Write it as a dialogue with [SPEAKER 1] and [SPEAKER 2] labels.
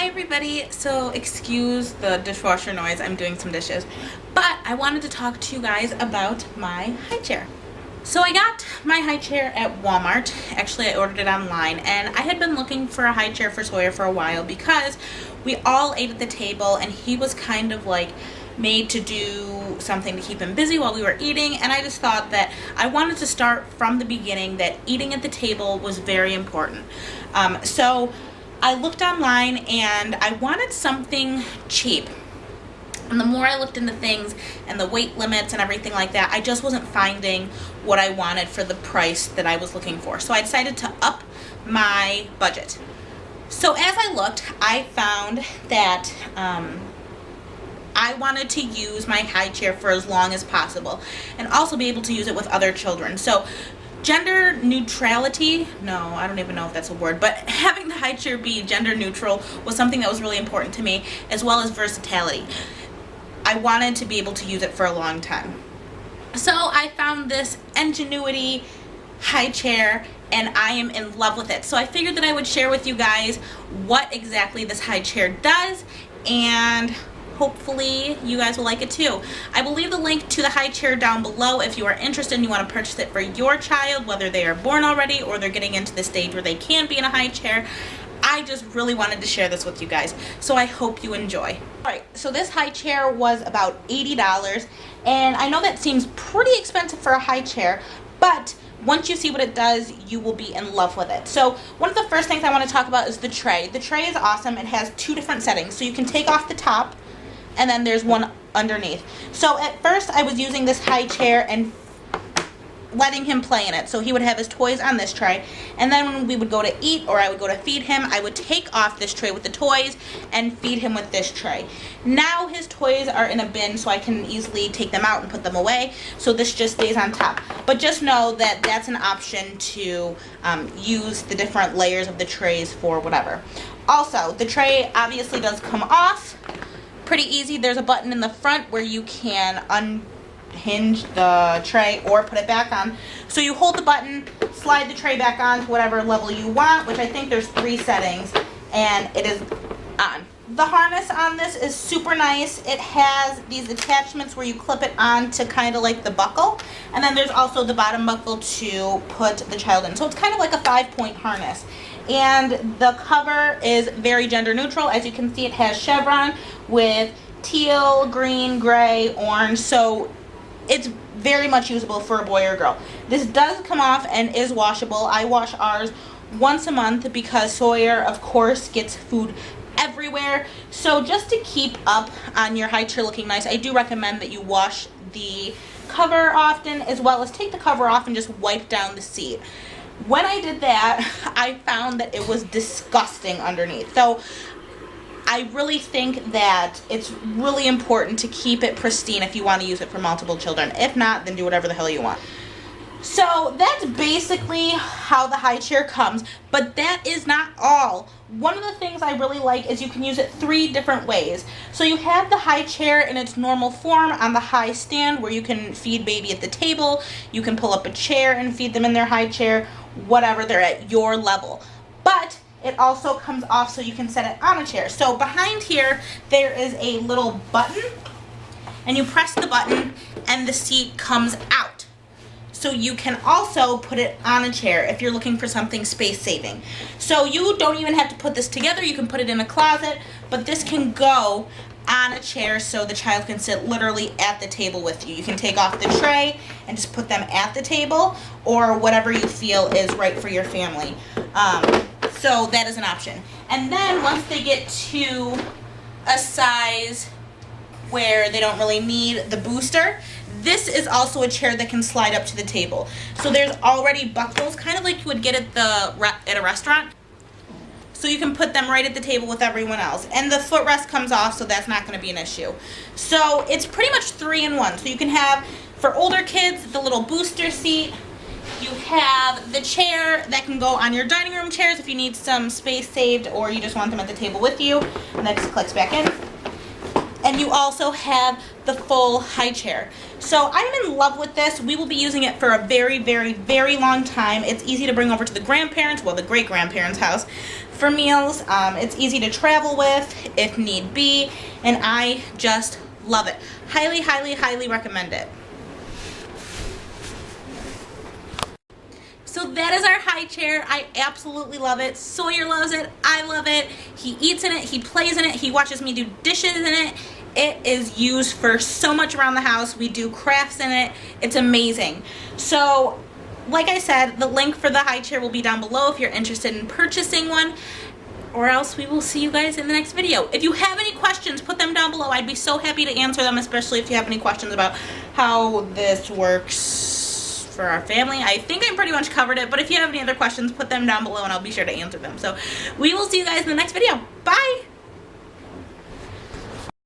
[SPEAKER 1] Hi everybody, so excuse the dishwasher noise, I'm doing some dishes, but I wanted to talk to you guys about my high chair. So I got my high chair at Walmart. Actually, I ordered it online, and I had been looking for a high chair for Sawyer for a while because we all ate at the table and he was kind of like made to do something to keep him busy while we were eating, and I just thought that I wanted to start from the beginning that eating at the table was very important. So I looked online and I wanted something cheap. And the more I looked into things and the weight limits and everything like that, I just wasn't finding what I wanted for the price that I was looking for. So I decided to up my budget. So as I looked, I found that I wanted to use my high chair for as long as possible and also be able to use it with other children. So gender neutrality, no, I don't even know if that's a word, but having the high chair be gender neutral was something that was really important to me, as well as versatility. I wanted to be able to use it for a long time. So I found this Ingenuity high chair and I am in love with it. So I figured that I would share with you guys what exactly this high chair does, and hopefully you guys will like it too. I will leave the link to the high chair down below if you are interested and you want to purchase it for your child, whether they are born already or they're getting into the stage where they can be in a high chair. I just really wanted to share this with you guys, so I hope you enjoy. Alright, so this high chair was about $80, and I know that seems pretty expensive for a high chair, but once you see what it does, you will be in love with it. So one of the first things I want to talk about is the tray. The tray is awesome. It has two different settings, so you can take off the top, and then there's one underneath. So at first I was using this high chair and letting him play in it. So he would have his toys on this tray, and then when we would go to eat or I would go to feed him, I would take off this tray with the toys and feed him with this tray. Now his toys are in a bin, so I can easily take them out and put them away, so this just stays on top. But just know that that's an option to use the different layers of the trays for whatever. Also, the tray obviously does come off pretty easy. There's a button in the front where you can unhinge the tray or put it back on. So you hold the button, slide the tray back on to whatever level you want, which I think there's 3 settings, and it is on. The harness on this is super nice. It has these attachments where you clip it on to kind of like the buckle, and then there's also the bottom buckle to put the child in. So it's kind of like a 5-point harness. And the cover is very gender neutral. As you can see, it has chevron with teal, green, gray, orange. So it's very much usable for a boy or girl. This does come off and is washable. I wash ours once a month because Sawyer, of course, gets food everywhere. So just to keep up on your high chair looking nice, I do recommend that you wash the cover often, as well as take the cover off and just wipe down the seat. When I did that, I found that it was disgusting underneath. So I really think that it's really important to keep it pristine if you want to use it for multiple children. If not, then do whatever the hell you want. So that's basically how the high chair comes, but that is not all. One of the things I really like is you can use it 3 different ways. So you have the high chair in its normal form on the high stand where you can feed baby at the table. You can pull up a chair and feed them in their high chair, whatever, they're at your level. But it also comes off so you can set it on a chair. So behind here there is a little button, and you press the button and the seat comes out. So you can also put it on a chair if you're looking for something space saving. So you don't even have to put this together. You can put it in a closet, but this can go on a chair so the child can sit literally at the table with you. You can take off the tray and just put them at the table, or whatever you feel is right for your family. So that is an option. And then once they get to a size where they don't really need the booster, this is also a chair that can slide up to the table. So there's already buckles, kind of like you would get at a restaurant. So you can put them right at the table with everyone else. And the footrest comes off, so that's not going to be an issue. So it's pretty much 3-in-1. So you can have, for older kids, the little booster seat. You have the chair that can go on your dining room chairs if you need some space saved or you just want them at the table with you. And that just clicks back in. and you also have the full high chair. So I'm in love with this. We will be using it for a very, very, very long time. It's easy to bring over to the grandparents, well, the great-grandparents' house for meals. It's easy to travel with if need be, and I just love it. Highly, highly, highly recommend it. So that is our high chair. I absolutely love it. Sawyer loves it. I love it. He eats in it. He plays in it. He watches me do dishes in it. It is used for so much around the house. We do crafts in it. It's amazing. So, like I said, the link for the high chair will be down below if you're interested in purchasing one. Or else we will see you guys in the next video. If you have any questions, put them down below. I'd be so happy to answer them, especially if you have any questions about how this works for our family. I think I pretty much covered it, but if you have any other questions, put them down below and I'll be sure to answer them. So we will see you guys in the next video. Bye!